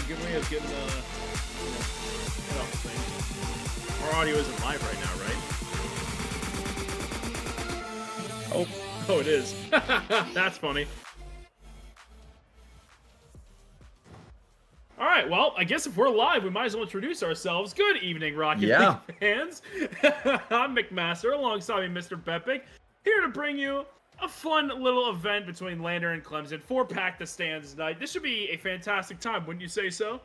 good way of getting, get off the thing. Our audio isn't live right now, right? Oh, it is. That's funny. All right, well, I guess if we're live, we might as well introduce ourselves. Good evening, Rocket League fans. I'm McMaster, alongside me, Mr. Bepic, here to bring you a fun little event between Lander and Clemson. 4 pack the stands tonight. This should be a fantastic time, wouldn't you say so?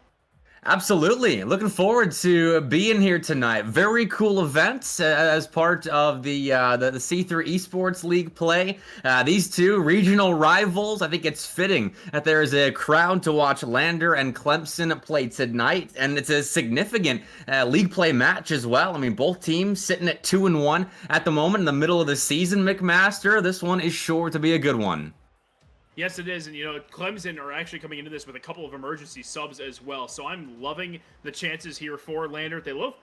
Absolutely. Looking forward to being here tonight. Very cool event as part of the C3 Esports League play. These two regional rivals, I think it's fitting that there is a crowd to watch Lander and Clemson play tonight, and it's a significant league play match as well. I mean, both teams sitting at 2-1 at the moment in the middle of the season, McMaster. This one is sure to be a good one. Yes, it is, and Clemson are actually coming into this with a couple of emergency subs as well, so I'm loving the chances here for Lander.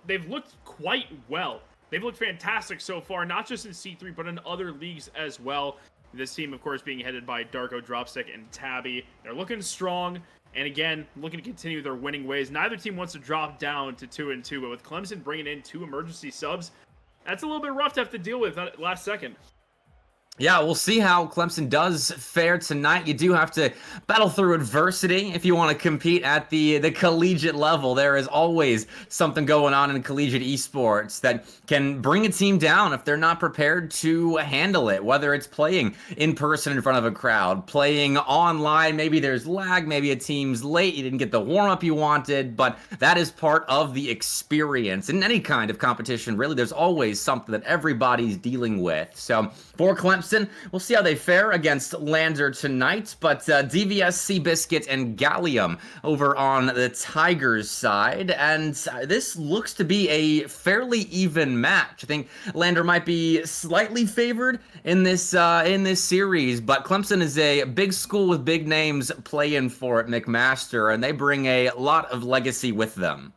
They've looked quite well. They've looked fantastic so far, not just in C3, but in other leagues as well. This team, of course, being headed by Darko, Dropstick, and Tabby. They're looking strong, and again, looking to continue their winning ways. Neither team wants to drop down to 2-2, but with Clemson bringing in 2 emergency subs, that's a little bit rough to have to deal with at last second. Yeah, we'll see how Clemson does fare tonight. You do have to battle through adversity if you want to compete at the collegiate level. There is always something going on in collegiate esports that can bring a team down if they're not prepared to handle it, whether it's playing in person in front of a crowd, playing online, maybe there's lag, maybe a team's late, you didn't get the warm-up you wanted, but that is part of the experience. In any kind of competition, really, there's always something that everybody's dealing with. So for Clemson, we'll see how they fare against Lander tonight, but DVS, Seabiscuit, and Gallium over on the Tigers side, and this looks to be a fairly even match. I think Lander might be slightly favored in this series, but Clemson is a big school with big names playing for it, McMaster, and they bring a lot of legacy with them.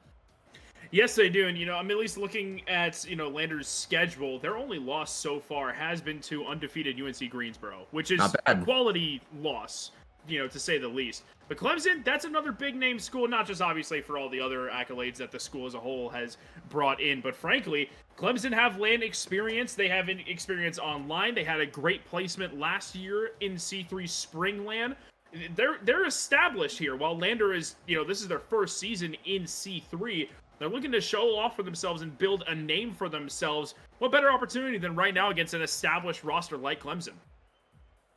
Yes, they do, and I'm at least looking at Lander's schedule. Their only loss so far has been to undefeated UNC Greensboro, which is a quality loss, to say the least. But Clemson, that's another big name school, not just obviously for all the other accolades that the school as a whole has brought in, but frankly, Clemson have LAN experience. They have experience online. They had a great placement last year in C3 Spring LAN. They're established here, while Lander is, this is their first season in C3. They're looking to show off for themselves and build a name for themselves. What better opportunity than right now against an established roster like Clemson?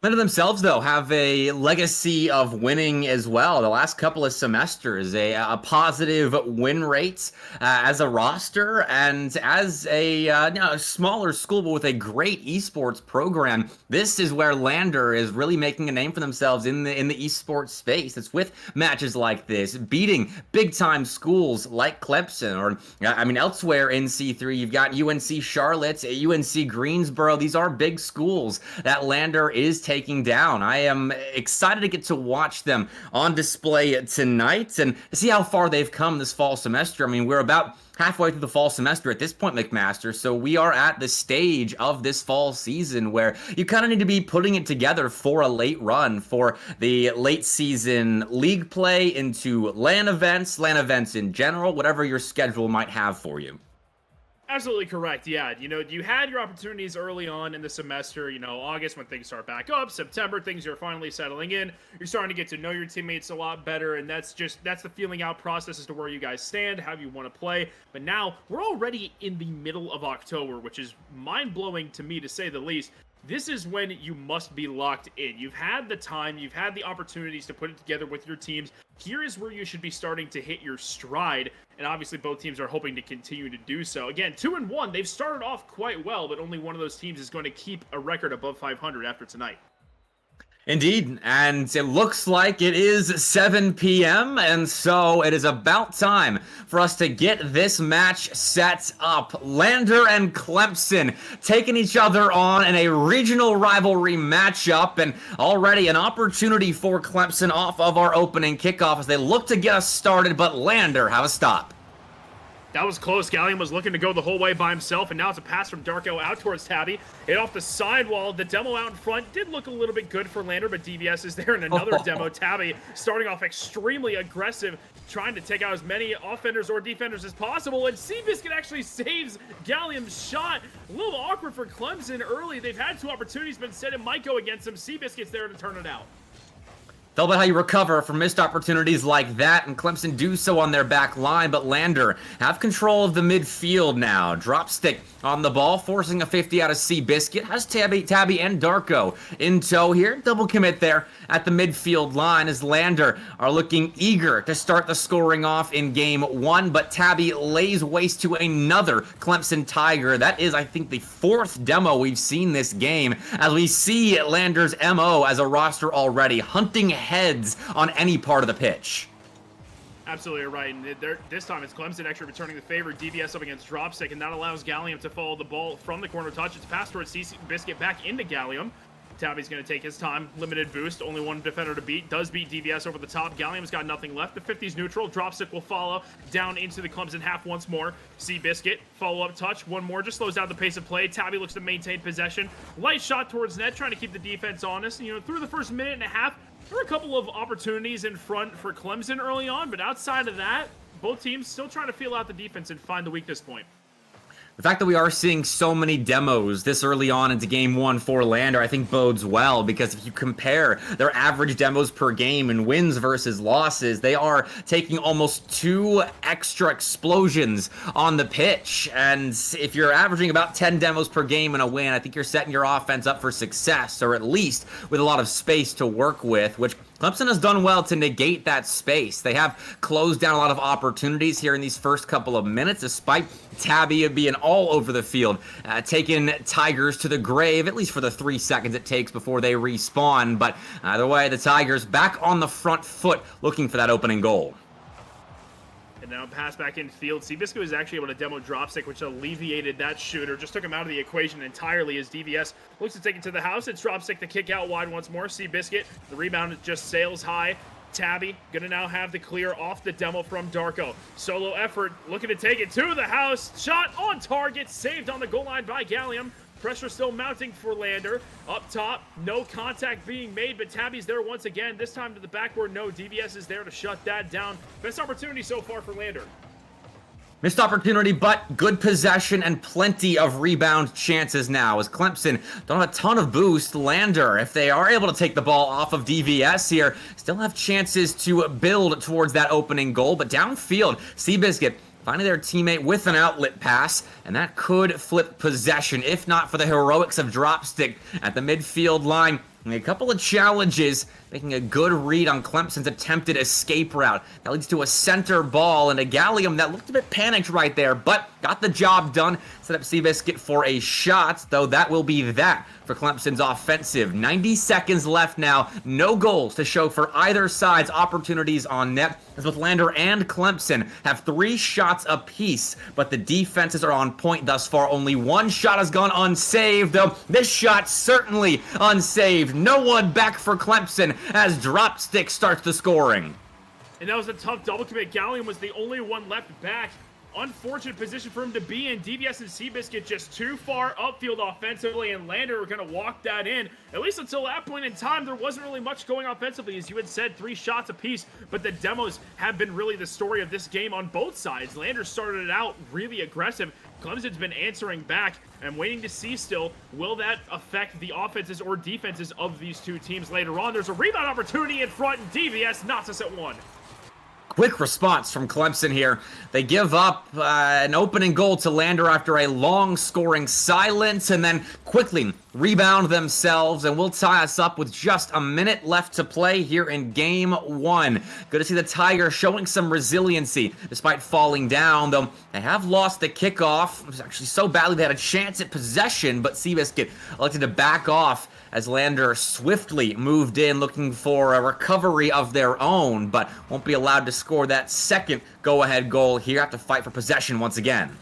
Lander themselves, though, have a legacy of winning as well. The last couple of semesters, a positive win rate as a roster, and as a smaller school but with a great esports program. This is where Lander is really making a name for themselves in the esports space. It's with matches like this, beating big-time schools like Clemson, or elsewhere in C3, you've got UNC Charlotte, UNC Greensboro. These are big schools that Lander is taking down. I am excited to get to watch them on display tonight and see how far they've come this fall semester. I mean, we're about halfway through the fall semester at this point, McMaster, so we are at the stage of this fall season where you kind of need to be putting it together for a late run, for the late season league play into LAN events in general, whatever your schedule might have for you. Absolutely correct. Yeah, you had your opportunities early on in the semester, August when things start back up, September things are finally settling in, you're starting to get to know your teammates a lot better, and that's the feeling out process as to where you guys stand, how you want to play. But now we're already in the middle of October, which is mind-blowing to me, to say the least. This is when you must be locked in. You've had the time, you've had the opportunities to put it together with your teams. Here is where you should be starting to hit your stride, and obviously both teams are hoping to continue to do so. Again, 2-1, they've started off quite well, but only one of those teams is going to keep a record above 500 after tonight. Indeed, and it looks like it is 7 p.m., and so it is about time for us to get this match set up. Lander and Clemson taking each other on in a regional rivalry matchup, and already an opportunity for Clemson off of our opening kickoff as they look to get us started, but Lander have a stop. That was close. Gallium was looking to go the whole way by himself, and now it's a pass from Darko out towards Tabby. Hit off the sidewall. The demo out in front did look a little bit good for Lander, but DVS is there in another demo. Tabby starting off extremely aggressive, trying to take out as many offenders or defenders as possible, and Seabiscuit actually saves Gallium's shot. A little awkward for Clemson early. They've had 2 opportunities, but instead it might go against them. Seabiscuit's there to turn it out. It's all about how you recover from missed opportunities like that, and Clemson do so on their back line, but Lander have control of the midfield now. Drop stick on the ball, forcing a 50 out of Seabiscuit. Has Tabby and Darko in tow here. Double commit there at the midfield line as Lander are looking eager to start the scoring off in game 1, but Tabby lays waste to another Clemson Tiger. That is, I think, the 4th demo we've seen this game, as we see Lander's MO as a roster already, hunting heads on any part of the pitch. Absolutely right, and this time it's Clemson actually returning the favor. DVS up against Dropstick, and that allows Gallium to follow the ball from the corner touch. It's passed towards Seabiscuit back into Gallium. Tabby's going to take his time. Limited boost, only 1 defender to beat. Does beat DVS over the top. Gallium's got nothing left. The 50's neutral. Dropstick will follow down into the Clemson half once more. Seabiscuit, follow-up touch. 1 more, just slows down the pace of play. Tabby looks to maintain possession. Light shot towards net, trying to keep the defense honest. You know, through the first minute and a half, there were a couple of opportunities in front for Clemson early on, but outside of that, both teams still trying to feel out the defense and find the weakness point. The fact that we are seeing so many demos this early on into game 1 for Lander, I think bodes well, because if you compare their average demos per game in wins versus losses, they are taking almost 2 extra explosions on the pitch. And if you're averaging about 10 demos per game in a win, I think you're setting your offense up for success, or at least with a lot of space to work with, which Clemson has done well to negate that space. They have closed down a lot of opportunities here in these first couple of minutes, despite Tabby being all over the field, taking Tigers to the grave, at least for the 3 seconds it takes before they respawn. But either way, the Tigers back on the front foot looking for that opening goal. And now pass back in field. Seabiscuit was actually able to demo Dropstick, which alleviated that shooter. Just took him out of the equation entirely as DVS looks to take it to the house. It's Dropstick to kick out wide once more. Seabiscuit, the rebound just sails high. Tabby gonna now have the clear off the demo from Darko. Solo effort, looking to take it to the house. Shot on target, saved on the goal line by Gallium. Pressure still mounting for Lander. Up top, no contact being made, but Tabby's there once again. This time to the backboard, no. DVS is there to shut that down. Best opportunity so far for Lander. Missed opportunity, but good possession and plenty of rebound chances now, as Clemson don't have a ton of boost. Lander, if they are able to take the ball off of DVS here, still have chances to build towards that opening goal, but downfield, Seabiscuit finding their teammate with an outlet pass, and that could flip possession, if not for the heroics of Dropstick at the midfield line. And a couple of challenges, making a good read on Clemson's attempted escape route. That leads to a center ball and a Gallium that looked a bit panicked right there, but got the job done. Set up Seabiscuit for a shot, though that will be that for Clemson's offensive. 90 seconds left now. No goals to show for either side's opportunities on net, as both Lander and Clemson have 3 shots apiece, but the defenses are on point thus far. Only 1 shot has gone unsaved, though this shot certainly unsaved. No one back for Clemson as Dropstick starts the scoring. And that was a tough double commit. Gallium was the only one left back. Unfortunate position for him to be in. DVS and Seabiscuit just too far upfield offensively, and Lander were going to walk that in. At least until that point in time, there wasn't really much going offensively. As you had said, 3 shots apiece, but the demos have been really the story of this game on both sides. Lander started it out really aggressive. Clemson's been answering back. I'm waiting to see still, will that affect the offenses or defenses of these two teams later on? There's a rebound opportunity in front, and DVS knocks us at 1. Quick response from Clemson here. They give up an opening goal to Lander after a long scoring silence, and then quickly rebound themselves, and will tie us up with just a minute left to play here in game 1. Good to see the Tigers showing some resiliency despite falling down, though they have lost the kickoff. It was actually so badly they had a chance at possession, but Seabiscuit elected to back off as Lander swiftly moved in looking for a recovery of their own, but won't be allowed to score that second go-ahead goal here. Have to fight for possession once again.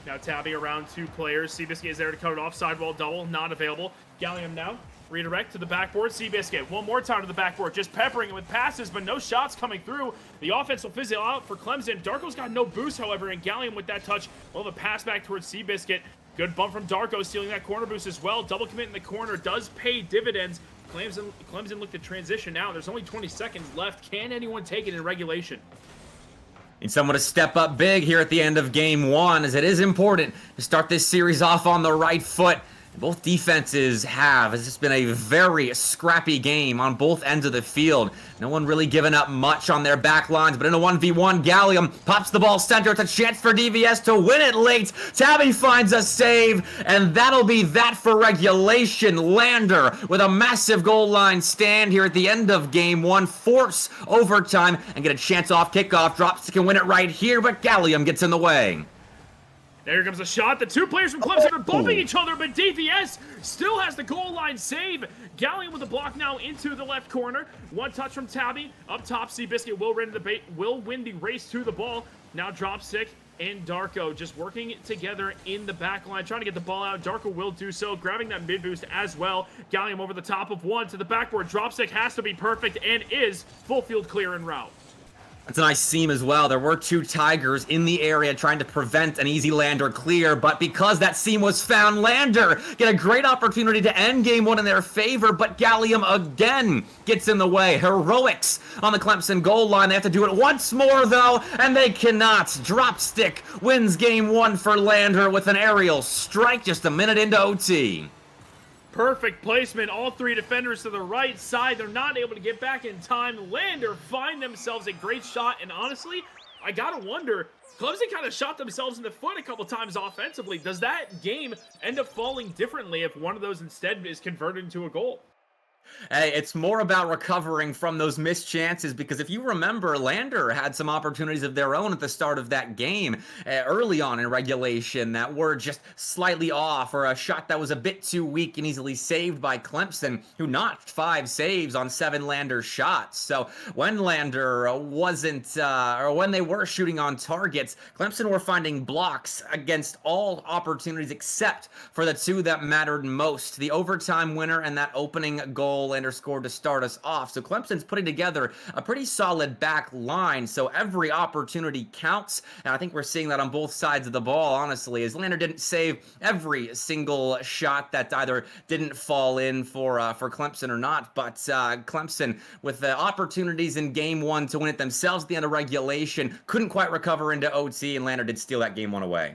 Now Tabby around 2 players. Seabiscuit is there to cut it off. Sidewall double, not available. Gallium now Redirect to the backboard. Seabiscuit one more time to the backboard, just peppering it with passes, but no shots coming through. The offense will fizzle out for Clemson. Darko's got no boost, however, and Gallium with that touch will have a pass back towards Seabiscuit. Good bump from Darko, stealing that corner boost as well. Double commit in the corner does pay dividends. Clemson look to transition now. There's only 20 seconds left. Can anyone take it in regulation? Need someone to step up big here at the end of game one, as it is important to start this series off on the right foot. Both defenses have. It's just been a very scrappy game on both ends of the field. No one really giving up much on their back lines, but in a 1v1, Gallium pops the ball center. It's a chance for DVS to win it late. Tabby finds a save, and that'll be that for regulation. Lander with a massive goal line stand here at the end of game one. Force overtime and get a chance off kickoff. Drops can win it right here, but Gallium gets in the way. There comes a shot. The two players from Clemson are bumping each other, but DVS still has the goal line save. Gallium with the block now into the left corner. One touch from Tabby. Up top, Seabiscuit will win the race to the ball. Now Dropstick and Darko just working together in the back line, trying to get the ball out. Darko will do so, grabbing that mid boost as well. Gallium over the top of one to the backboard. Dropstick has to be perfect and is full field clear en route. That's a nice seam as well. There were two Tigers in the area trying to prevent an easy Lander clear, but because that seam was found, Lander get a great opportunity to end game one in their favor, but Gallium again gets in the way. Heroics on the Clemson goal line. They have to do it once more, though, and they cannot. Dropstick wins game one for Lander with an aerial strike just a minute into OT. Perfect placement. All three defenders to the right side. They're not able to get back in time. Lander find themselves a great shot. And honestly, I got to wonder, Clemson kind of shot themselves in the foot a couple times offensively. Does that game end up falling differently if one of those instead is converted into a goal? Hey, it's more about recovering from those missed chances, because if you remember, Lander had some opportunities of their own at the start of that game early on in regulation that were just slightly off, or a shot that was a bit too weak and easily saved by Clemson, who notched 5 saves on 7 Lander shots. So when Lander wasn't, or when they were shooting on targets, Clemson were finding blocks against all opportunities except for the 2 that mattered most, the overtime winner and that opening goal Lander scored to start us off. So Clemson's putting together a pretty solid back line, so every opportunity counts, and I think we're seeing that on both sides of the ball, honestly, as Lander didn't save every single shot that either didn't fall in for Clemson or not, but Clemson, with the opportunities in game one to win it themselves at the end of regulation, couldn't quite recover into OT, and Lander did steal that game one away.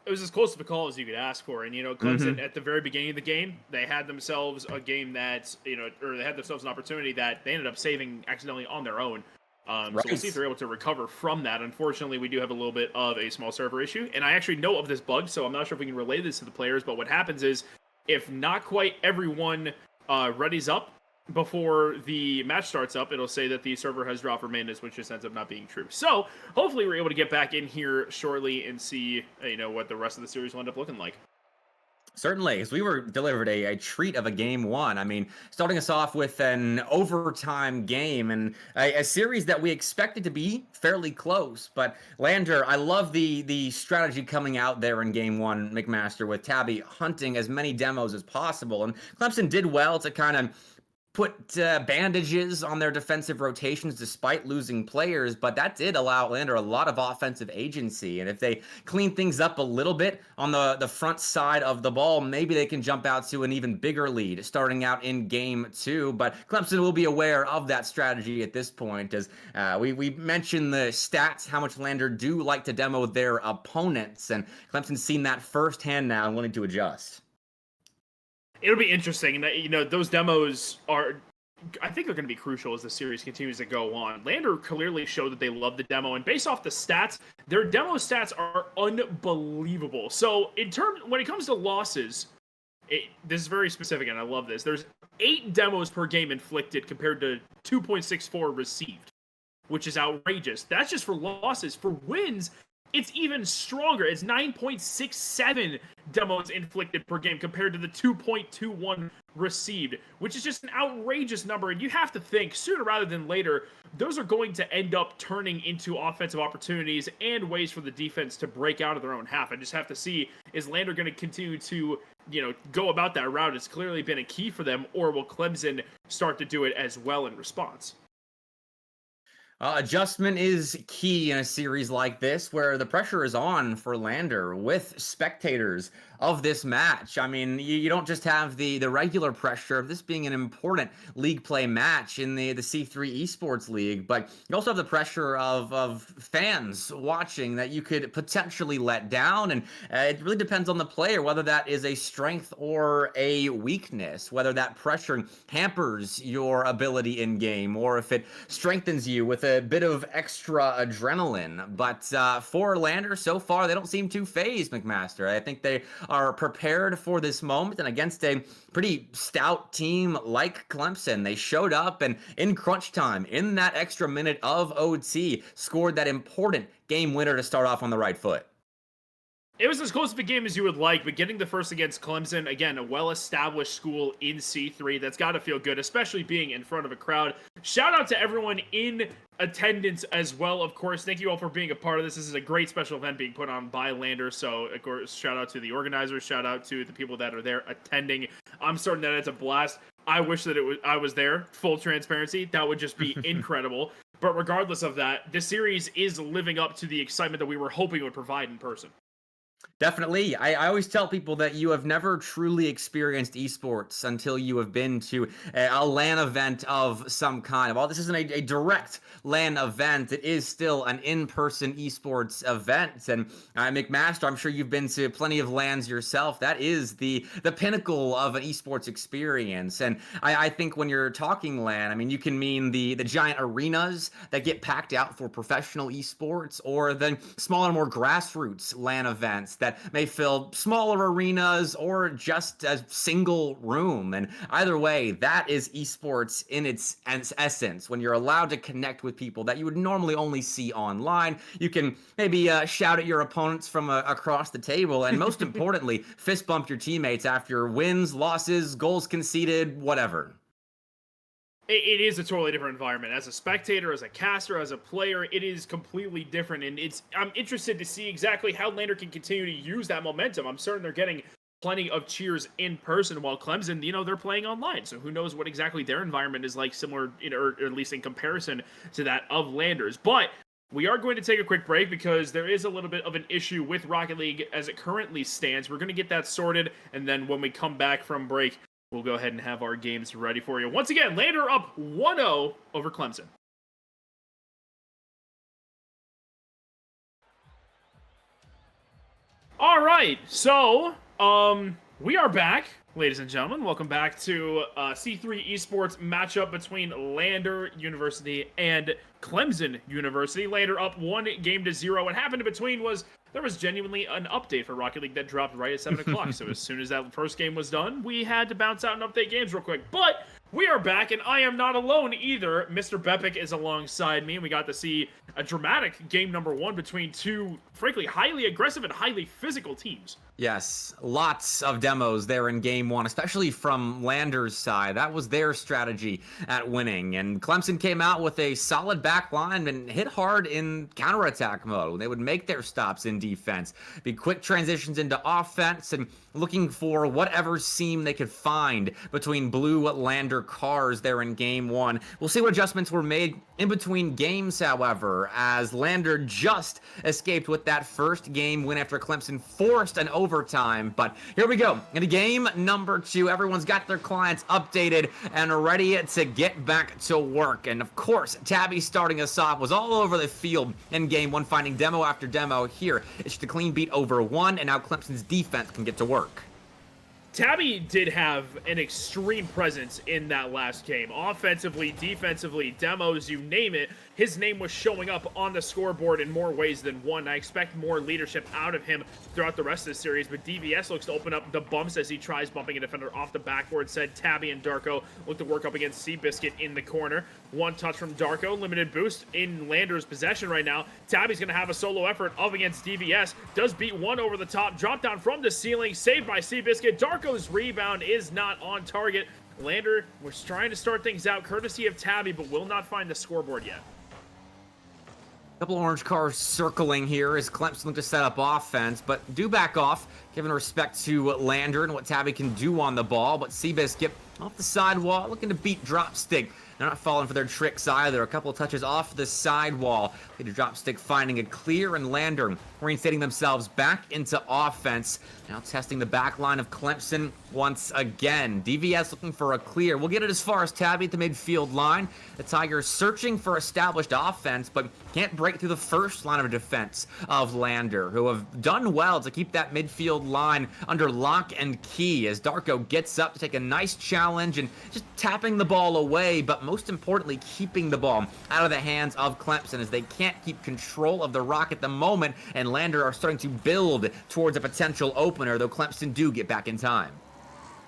It was as close of a call as you could ask for. And, you know, Clemson, at the very beginning of the game, they had themselves a game that, you know, or they had themselves an opportunity that they ended up saving accidentally on their own. So we'll see if they're able to recover from that. Unfortunately, we do have a little bit of a small server issue. And I actually know of this bug, so I'm not sure if we can relay this to the players. But what happens is, if not quite everyone readies up before the match starts up, it'll say that the server has dropped for maintenance, which just ends up not being true. So hopefully we're able to get back in here shortly and see, you know, what the rest of the series will end up looking like. Certainly, because we were delivered a treat of a game one. I mean, starting us off with an overtime game and a series that we expected to be fairly close. But Lander, I love the strategy coming out there in game one, McMaster, with Tabby hunting as many demos as possible. And Clemson did well to kind of put bandages on their defensive rotations despite losing players, but that did allow Lander a lot of offensive agency. And if they clean things up a little bit on the front side of the ball, maybe they can jump out to an even bigger lead starting out in game two. But Clemson will be aware of that strategy at this point, as we mentioned the stats, how much Lander do like to demo their opponents, and Clemson's seen that firsthand now and willing to adjust. It'll be interesting, and that, you know, those demos are, I think they're going to be crucial as the series continues to go on. Lander clearly showed that they love the demo, and based off the stats, their demo stats are unbelievable. So when it comes to losses, this is very specific, and I love this. There's 8 demos per game inflicted compared to 2.64 received, which is outrageous. That's just for losses. For wins, it's even stronger. It's 9.67 demos inflicted per game compared to the 2.21 received, which is just an outrageous number. And you have to think sooner rather than later, those are going to end up turning into offensive opportunities and ways for the defense to break out of their own half. I just have to see, is Lander going to continue to, go about that route? It's clearly been a key for them, or will Clemson start to do it as well in response? Adjustment is key in a series like this where the pressure is on for Lander with spectators of this match. I mean, you don't just have the regular pressure of this being an important league play match in the C3 Esports League, but you also have the pressure of fans watching that you could potentially let down, and it really depends on the player, whether that is a strength or a weakness, whether that pressure hampers your ability in game or if it strengthens you with a bit of extra adrenaline. But for Lander, so far, they don't seem too phased, McMaster. I think they are prepared for this moment, and against a pretty stout team like Clemson, they showed up and in crunch time, in that extra minute of OT, scored that important game winner to start off on the right foot. It was as close of a game as you would like, but getting the first against Clemson, again, a well-established school in C3, that's got to feel good, especially being in front of a crowd. Shout out to everyone in attendance as well, of course. Thank you all for being a part of this. This is a great special event being put on by Lander, so, of course, shout out to the organizers, shout out to the people that are there attending. I'm certain that it's a blast. I wish that I was there, full transparency. That would just be incredible. But regardless of that, the series is living up to the excitement that we were hoping it would provide in person. Definitely. I always tell people that you have never truly experienced esports until you have been to a LAN event of some kind. While this isn't a direct LAN event, it is still an in-person esports event. And McMaster, I'm sure you've been to plenty of LANs yourself. That is the pinnacle of an esports experience. And I think when you're talking LAN, I mean, you can mean the giant arenas that get packed out for professional esports, or the smaller, more grassroots LAN events that may fill smaller arenas or just a single room. And either way, that is esports in its essence. When you're allowed to connect with people that you would normally only see online, you can maybe shout at your opponents from across the table, and most importantly, fist bump your teammates after wins, losses, goals conceded, whatever. It is a totally different environment. As a spectator, as a caster, as a player, it is completely different. And I'm interested to see exactly how Lander can continue to use that momentum. I'm certain they're getting plenty of cheers in person, while Clemson, they're playing online. So who knows what exactly their environment is like, similar, or at least in comparison to that of Lander's. But we are going to take a quick break because there is a little bit of an issue with Rocket League as it currently stands. We're going to get that sorted, and then when we come back from break, we'll go ahead and have our games ready for you. Once again, Lander up 1-0 over Clemson. All right, so we are back, ladies and gentlemen. Welcome back to C3 Esports matchup between Lander University and Clemson University. Lander up 1-0. What happened in between was there was genuinely an update for Rocket League that dropped right at 7 o'clock. So as soon as that first game was done, we had to bounce out and update games real quick. But we are back, and I am not alone either. Mr. Bepic is alongside me, and we got to see a dramatic game number one between two, frankly, highly aggressive and highly physical teams. Yes, lots of demos there in game one, especially from Lander's side. That was their strategy at winning. And Clemson came out with a solid back line and hit hard in counterattack mode. They would make their stops in defense, be quick transitions into offense, and looking for whatever seam they could find between blue Lander cars there in game one. We'll see what adjustments were made in between games, however, as Lander just escaped with that first game win after Clemson forced an overtime. But here we go. In game number two, everyone's got their clients updated and ready to get back to work. And of course, Tabby starting us off was all over the field in game one, finding demo after demo here. It's just a clean beat over one, and now Clemson's defense can get to work. Tabby did have an extreme presence in that last game. Offensively, defensively, demos, you name it. His name was showing up on the scoreboard in more ways than one. I expect more leadership out of him throughout the rest of the series, but DVS looks to open up the bumps as he tries bumping a defender off the backboard. Said Tabby and Darko look to work up against Seabiscuit in the corner. One touch from Darko, limited boost in Lander's possession right now. Tabby's going to have a solo effort up against DVS. Does beat one over the top, drop down from the ceiling, saved by Seabiscuit. Darko's rebound is not on target. Lander was trying to start things out courtesy of Tabby, but will not find the scoreboard yet. Couple orange cars circling here as Clemson look to set up offense, but do back off, giving respect to Lander and what Tabby can do on the ball. But Seabiscuit off the sidewall, looking to beat Dropstick. They're not falling for their tricks either. A couple of touches off the sidewall. The Dropstick finding a clear, and Lander reinstating themselves back into offense. Now testing the back line of Clemson once again. DVS looking for a clear. We'll get it as far as Tabby at the midfield line. The Tigers searching for established offense, but can't break through the first line of defense of Lander, who have done well to keep that midfield line under lock and key as Darko gets up to take a nice challenge and just tapping the ball away, but most importantly, keeping the ball out of the hands of Clemson as they can't keep control of the rock at the moment, and Lander are starting to build towards a potential opener, though Clemson do get back in time.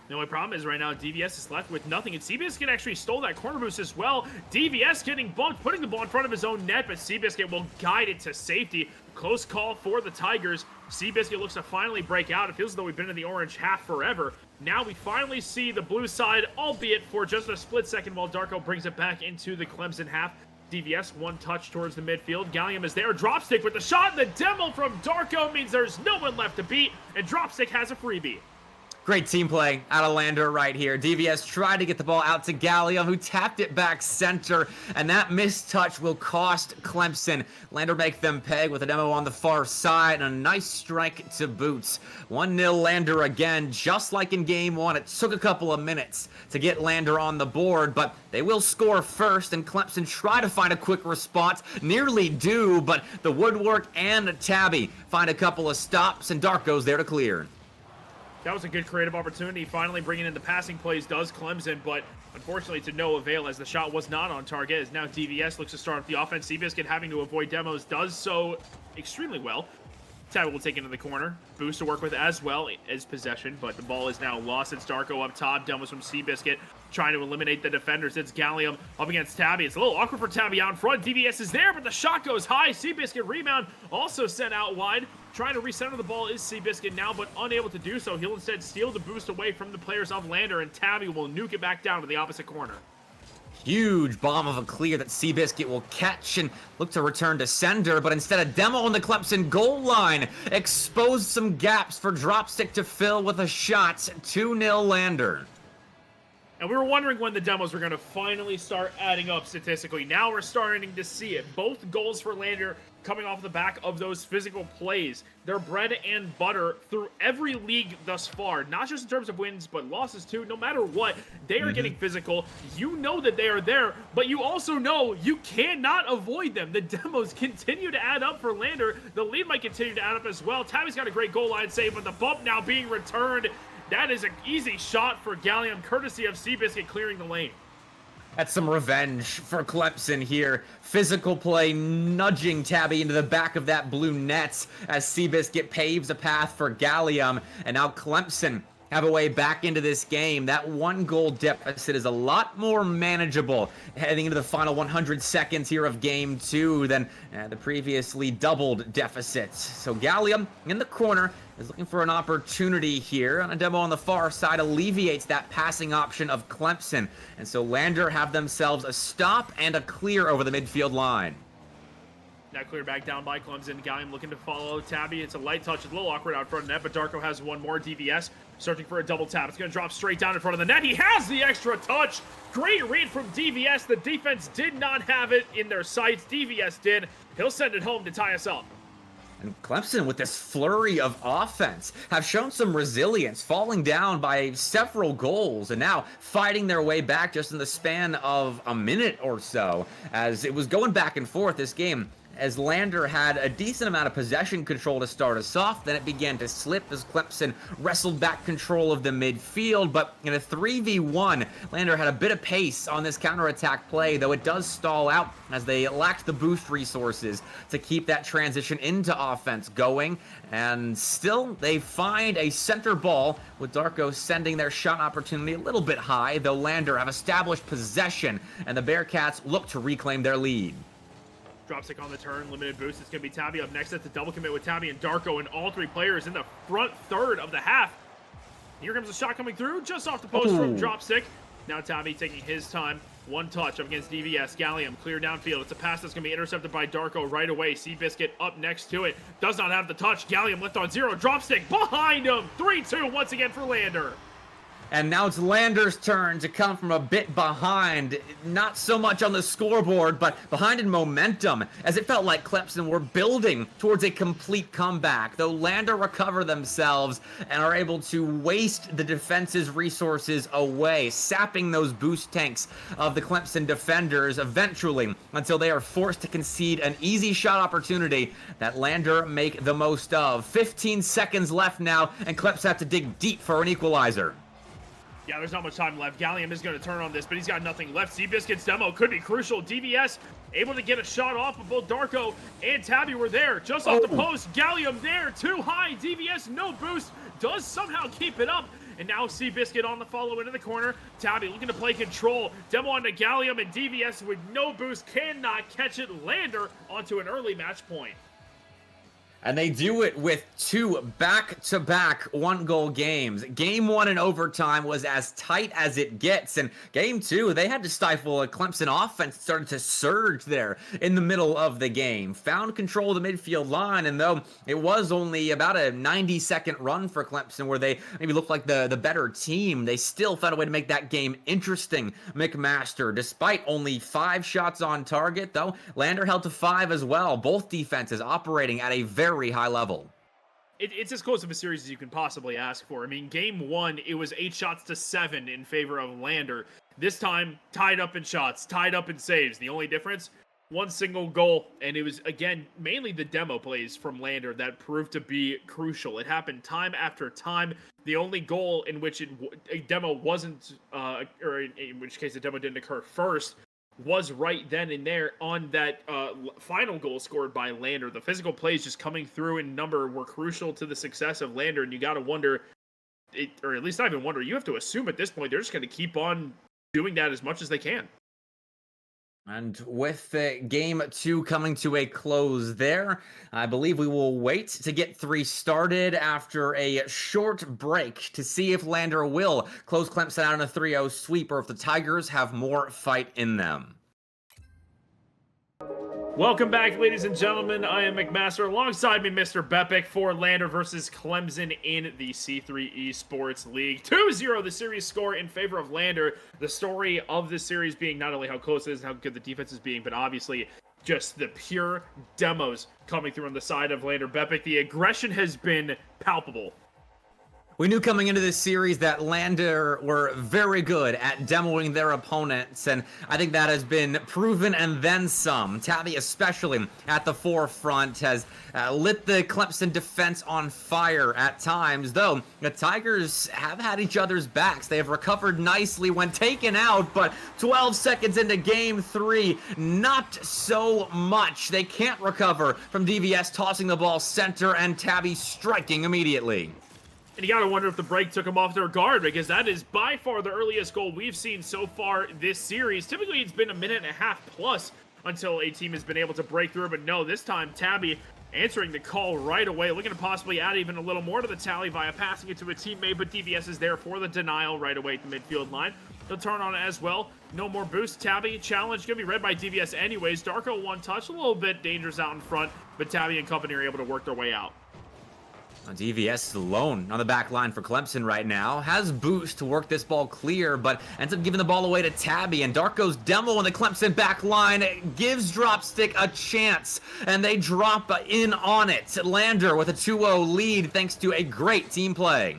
The only problem is right now DVS is left with nothing, and Seabiscuit actually stole that corner boost as well. DVS getting bumped, putting the ball in front of his own net, but Seabiscuit will guide it to safety. Close call for the Tigers. Seabiscuit looks to finally break out. It feels as though we've been in the orange half forever. Now we finally see the blue side, albeit for just a split second, while Darko brings it back into the Clemson half. DVS, one touch towards the midfield. Gallium is there. Dropstick with the shot. The demo from Darko means there's no one left to beat, and Dropstick has a freebie. Great team play out of Lander right here. DVS tried to get the ball out to Gallium, who tapped it back center, and that missed touch will cost Clemson. Lander make them peg with a demo on the far side, and a nice strike to boots. 1-0 Lander again, just like in game one. It took a couple of minutes to get Lander on the board, but they will score first, and Clemson try to find a quick response. Nearly do, but the Woodwork and Tabby find a couple of stops, and Darko's there to clear. That was a good creative opportunity. Finally bringing in the passing plays does Clemson, but unfortunately to no avail as the shot was not on target. As now DVS looks to start up the offense. Seabiscuit having to avoid demos does so extremely well. Tabby will take into the corner. Boost to work with as well as possession, but the ball is now lost. It's Darko up top. Demos from Seabiscuit trying to eliminate the defenders. It's Gallium up against Tabby. It's a little awkward for Tabby out in front. DVS is there, but the shot goes high. Seabiscuit rebound also sent out wide. Trying to recenter the ball is Seabiscuit now, but unable to do so. He'll instead steal the boost away from the players of Lander, and Tabby will nuke it back down to the opposite corner. Huge bomb of a clear that Seabiscuit will catch and look to return to sender, but instead a demo on the Clemson goal line exposed some gaps for Dropstick to fill with a shot. 2-0 Lander. And we were wondering when the demos were going to finally start adding up statistically. Now we're starting to see it. Both goals for Lander coming off the back of those physical plays. They're bread and butter through every league thus far. Not just in terms of wins, but losses too. No matter what, they are getting physical. You know that they are there, but you also know you cannot avoid them. The demos continue to add up for Lander. The lead might continue to add up as well. Tabby's got a great goal line save, but the bump now being returned. That is an easy shot for Gallium, courtesy of Seabiscuit clearing the lane. That's some revenge for Clemson here. Physical play nudging Tabby into the back of that blue net as Seabiscuit paves a path for Gallium. And now Clemson have a way back into this game. That 1-goal deficit is a lot more manageable heading into the final 100 seconds here of game 2 than the previously doubled deficit. So Gallium in the corner is looking for an opportunity here. And a demo on the far side alleviates that passing option of Clemson. And so Lander have themselves a stop and a clear over the midfield line. Now cleared back down by Clemson. Gallium looking to follow Tabby. It's a light touch. It's a little awkward out front of net, but Darko has one more. DVS searching for a double tap. It's going to drop straight down in front of the net. He has the extra touch. Great read from DVS. The defense did not have it in their sights. DVS did. He'll send it home to tie us up. And Clemson, with this flurry of offense, have shown some resilience, falling down by several goals, and now fighting their way back just in the span of a minute or so, as it was going back and forth. This game as Lander had a decent amount of possession control to start us off. Then it began to slip as Clemson wrestled back control of the midfield. But in a 3v1, Lander had a bit of pace on this counterattack play, though it does stall out as they lacked the boost resources to keep that transition into offense going. And still, they find a center ball with Darko sending their shot opportunity a little bit high, though Lander have established possession, and the Bearcats look to reclaim their lead. Dropstick on the turn, limited boost. It's going to be Tabby up next. That's a double commit with Tabby and Darko, and all three players in the front third of the half. Here comes a shot coming through, just off the post from Dropstick. Now Tabby taking his time. One touch up against DVS. Gallium clear downfield. It's a pass that's going to be intercepted by Darko right away. Seabiscuit up next to it. Does not have the touch. Gallium left on zero. Dropstick behind him. 3-2 once again for Lander. And now it's Lander's turn to come from a bit behind. Not so much on the scoreboard, but behind in momentum, as it felt like Clemson were building towards a complete comeback. Though Lander recover themselves and are able to waste the defense's resources away, sapping those boost tanks of the Clemson defenders eventually, until they are forced to concede an easy shot opportunity that Lander make the most of. 15 seconds left now, and Clemson have to dig deep for an equalizer. Yeah, there's not much time left. Gallium is going to turn on this, but he's got nothing left. Seabiscuit's demo could be crucial. DVS able to get a shot off, but both Darko and Tabby were there. Just off the post. Gallium there, too high. DVS, no boost, does somehow keep it up. And now Seabiscuit on the follow into the corner. Tabby looking to play control. Demo onto Gallium, and DVS with no boost cannot catch it. Lander onto an early match point. And they do it with two back-to-back one-goal games. Game 1 in overtime was as tight as it gets. And Game 2, they had to stifle a Clemson offense that started to surge there in the middle of the game. Found control of the midfield line, and though it was only about a 90-second run for Clemson where they maybe looked like the better team, they still found a way to make that game interesting. McMaster, despite only 5 shots on target, though, Lander held to 5 as well. Both defenses operating at a very high level. It's as close of a series as you can possibly ask for. I mean, Game 1, it was 8 shots to 7 in favor of Lander. This time, tied up in shots, tied up in saves. The only difference, 1 single goal, and it was, again, mainly the demo plays from Lander that proved to be crucial. It happened time after time. The only goal in which a demo wasn't, or in which case the demo didn't occur first, was right then and there on that final goal scored by Lander. The physical plays just coming through in number were crucial to the success of Lander, and you got to wonder, or at least not even wonder, you have to assume at this point they're just going to keep on doing that as much as they can. And with Game 2 coming to a close there, I believe we will wait to get 3 started after a short break to see if Lander will close Clemson out in a 3-0 sweep or if the Tigers have more fight in them. Welcome back, ladies and gentlemen. I am McMaster. Alongside me, Mr. Bepic for Lander versus Clemson in the C3 Esports League. 2-0 the series score in favor of Lander. The story of this series being not only how close it is and how good the defense is being, but obviously just the pure demos coming through on the side of Lander. Bepic, the aggression has been palpable. We knew coming into this series that Lander were very good at demoing their opponents, and I think that has been proven and then some. Tabby, especially at the forefront, has lit the Clemson defense on fire at times, though the Tigers have had each other's backs. They have recovered nicely when taken out, but 12 seconds into Game 3, not so much. They can't recover from DVS tossing the ball center and Tabby striking immediately. And you gotta wonder if the break took them off their guard, because that is by far the earliest goal we've seen so far this series. Typically, it's been a minute and a half plus until a team has been able to break through, but no, this time Tabby answering the call right away, looking to possibly add even a little more to the tally via passing it to a teammate, but DVS is there for the denial right away at the midfield line. He'll turn on as well. No more boost. Tabby challenge gonna be read by DVS anyways. Darko one touch, a little bit dangerous out in front, but Tabby and company are able to work their way out. DVS is alone on the back line for Clemson right now. Has boost to work this ball clear, but ends up giving the ball away to Tabby. And Darko's demo on the Clemson back line gives Dropstick a chance, and they drop in on it. Lander with a 2-0 lead thanks to a great team play.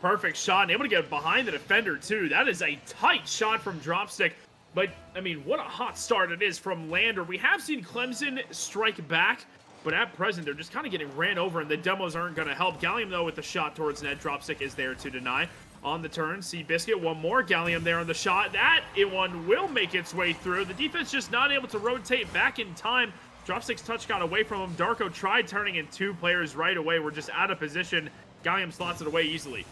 Perfect shot, and able to get behind the defender too. That is a tight shot from Dropstick. But, I mean, what a hot start it is from Lander. We have seen Clemson strike back, but at present, they're just kind of getting ran over, and the demos aren't going to help. Gallium, though, with the shot towards net. Dropstick is there to deny. On the turn, Seabiscuit, one more. Gallium there on the shot. That one will make its way through. The defense just not able to rotate back in time. Dropstick's touch got away from him. Darko tried turning in 2 players right away. We're just out of position. Gallium slots it away easily.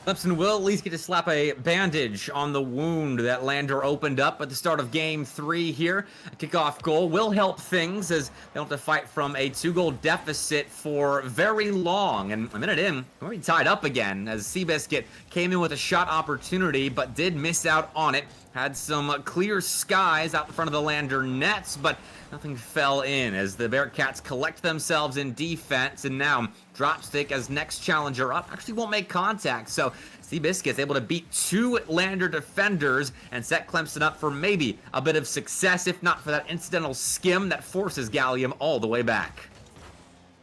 Clemson will at least get to slap a bandage on the wound that Lander opened up at the start of Game 3 here. A kickoff goal will help things as they don't have to fight from a 2-goal deficit for very long. And a minute in, we're already tied up again as Seabiscuit came in with a shot opportunity but did miss out on it. Had some clear skies out in front of the Lander nets, but nothing fell in as the Bearcats collect themselves in defense, and now Dropstick as next challenger up actually won't make contact. So Seabiscuit's able to beat 2 Lander defenders and set Clemson up for maybe a bit of success, if not for that incidental skim that forces Gallium all the way back.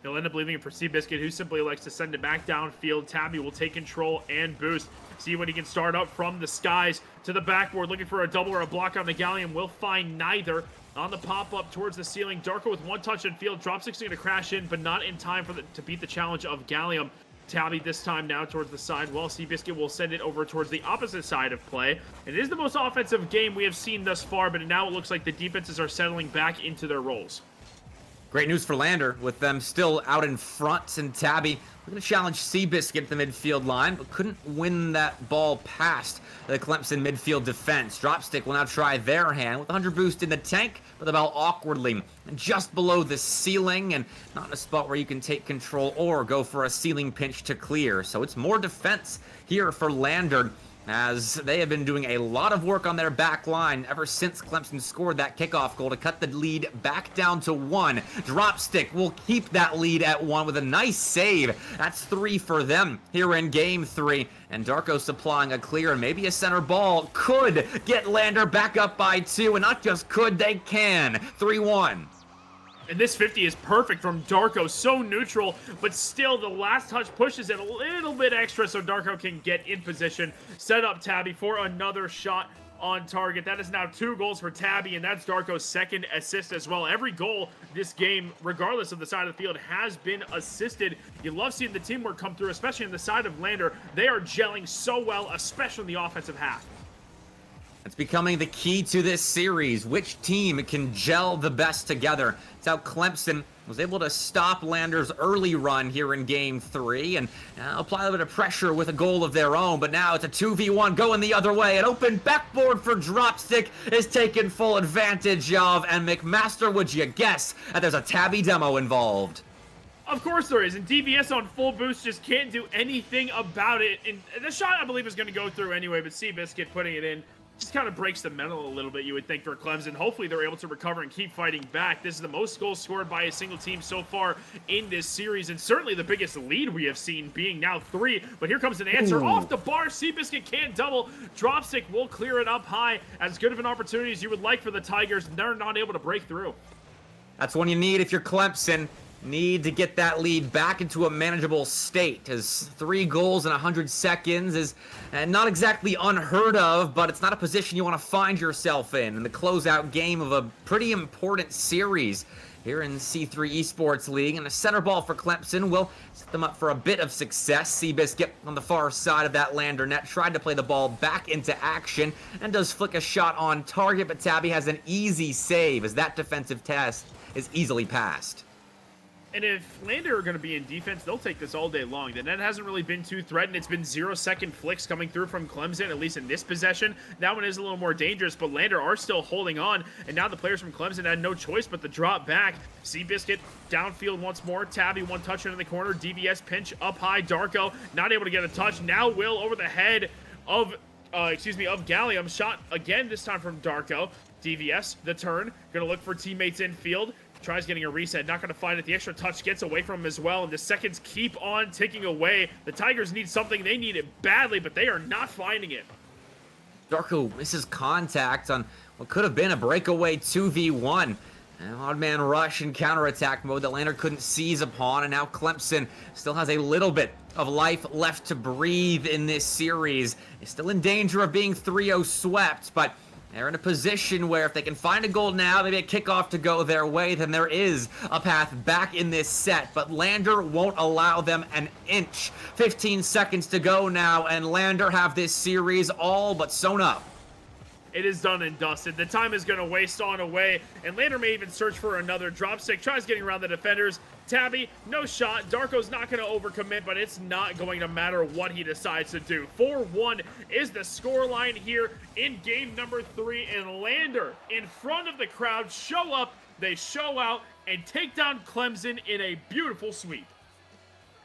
He'll end up leaving it for Seabiscuit, who simply likes to send it back downfield. Tabby will take control and boost. See what he can start up from the skies to the backboard, looking for a double or a block on the Gallium. Will find neither. On the pop-up towards the ceiling, Darko with 1 touch in field. Dropstick's going to crash in, but not in time to beat the challenge of Gallium. Tabby this time now towards the side, while Seabiscuit will send it over towards the opposite side of play. It is the most offensive game we have seen thus far, but now it looks like the defenses are settling back into their roles. Great news for Lander, with them still out in front, and Tabby looking to challenge Seabiscuit at the midfield line, but couldn't win that ball past the Clemson midfield defense. Dropstick will now try their hand with 100 boost in the tank, but the ball awkwardly just below the ceiling and not in a spot where you can take control or go for a ceiling pinch to clear. So it's more defense here for Lander, as they have been doing a lot of work on their back line ever since Clemson scored that kickoff goal to cut the lead back down to 1. Dropstick will keep that lead at 1 with a nice save. That's 3 for them here in Game 3. And Darko supplying a clear and maybe a center ball could get Lander back up by 2. And not just could, they can. 3-1. And this 50 is perfect from Darko, so neutral, but still the last touch pushes it a little bit extra so Darko can get in position, set up Tabby for another shot on target. That is now 2 goals for Tabby, and that's Darko's 2nd assist as well. Every goal this game, regardless of the side of the field, has been assisted. You love seeing the teamwork come through, especially on the side of Lander. They are gelling so well, especially in the offensive half. It's becoming the key to this series. Which team can gel the best together? It's how Clemson was able to stop Lander's early run here in Game 3 and apply a bit of pressure with a goal of their own. But now it's a 2v1 going the other way. An open backboard for Dropstick is taken full advantage of. And McMaster, would you guess that there's a Tabby demo involved? Of course there is, and DVS on full boost just can't do anything about it. And the shot, I believe, is going to go through anyway, but Seabiscuit putting it in just kind of breaks the mental a little bit, you would think, for Clemson. Hopefully they're able to recover and keep fighting back. This is the most goals scored by a single team so far in this series, and certainly the biggest lead we have seen, being now 3. But here comes an answer off the bar. Seabiscuit can't double. Dropstick will clear it up high. As good of an opportunity as you would like for the Tigers, they're not able to break through. That's one you need if you're Clemson. Need to get that lead back into a manageable state, as 3 goals in 100 seconds is not exactly unheard of, but it's not a position you want to find yourself in the closeout game of a pretty important series here in C3 Esports League. And a center ball for Clemson will set them up for a bit of success. Seabiscuit on the far side of that Lander net tried to play the ball back into action and does flick a shot on target, but Tabby has an easy save as that defensive test is easily passed. And if Lander are going to be in defense, they'll take this all day long. The net hasn't really been too threatened. It's been 0-second flicks coming through from Clemson, at least in this possession. That one is a little more dangerous, but Lander are still holding on. And now the players from Clemson had no choice but to drop back. Seabiscuit downfield once more. Tabby 1 touch into the corner. DVS pinch up high. Darko not able to get a touch. Now Will over the head of Gallium. Shot again, this time from Darko. DVS, the turn. Going to look for teammates infield. Tries getting a reset, not going to find it. The extra touch gets away from him as well, and the seconds keep on ticking away. The Tigers need something. They need it badly, but they are not finding it. Darko misses contact on what could have been a breakaway 2v1. An odd man rush and counterattack mode that Lander couldn't seize upon, and now Clemson still has a little bit of life left to breathe in this series. It's still in danger of being 3-0 swept, but They're in a position where if they can find a goal now, maybe a kickoff to go their way, then there is a path back in this set. But Lander won't allow them an inch. 15 seconds to go now, and Lander have this series all but sewn up. It is done and dusted. The time is going to waste on away, and Lander may even search for another drop stick. Tries getting around the defenders. Tabby, no shot. Darko's not going to overcommit, but it's not going to matter what he decides to do. 4-1 is the scoreline here in game number 3, and Lander, in front of the crowd, show up, they show out, and take down Clemson in a beautiful sweep.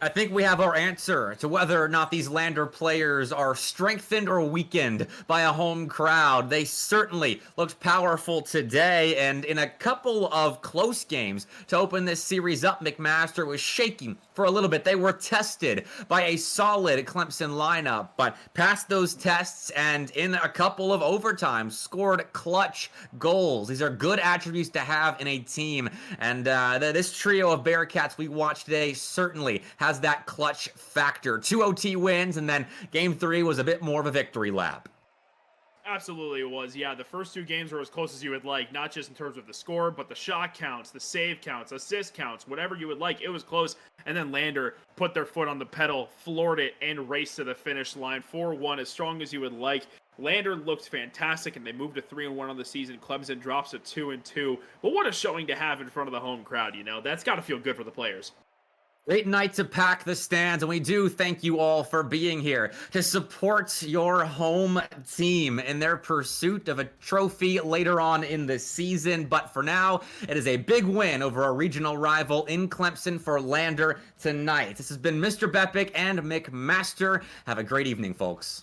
I think we have our answer to whether or not these Lander players are strengthened or weakened by a home crowd. They certainly looked powerful today, and in a couple of close games to open this series up, McMaster was shaking for a little bit. They were tested by a solid Clemson lineup, but passed those tests and in a couple of overtimes scored clutch goals. These are good attributes to have in a team, and this trio of Bearcats we watched today certainly has that clutch factor. 2 OT wins, and then game 3 was a bit more of a victory lap. Absolutely it was. Yeah, the first 2 games were as close as you would like, not just in terms of the score, but the shot counts, the save counts, assist counts, whatever you would like. It was close, and then Lander put their foot on the pedal, floored it, and raced to the finish line. 4-1, as strong as you would like. Lander looked fantastic, and they moved to 3-1 on the season. Clemson drops to 2-2. But what a showing to have in front of the home crowd, you know? That's got to feel good for the players. Great night to pack the stands, and we do thank you all for being here to support your home team in their pursuit of a trophy later on in the season. But for now, it is a big win over a regional rival in Clemson for Lander tonight. This has been Mr. Bepic and McMaster. Have a great evening, folks.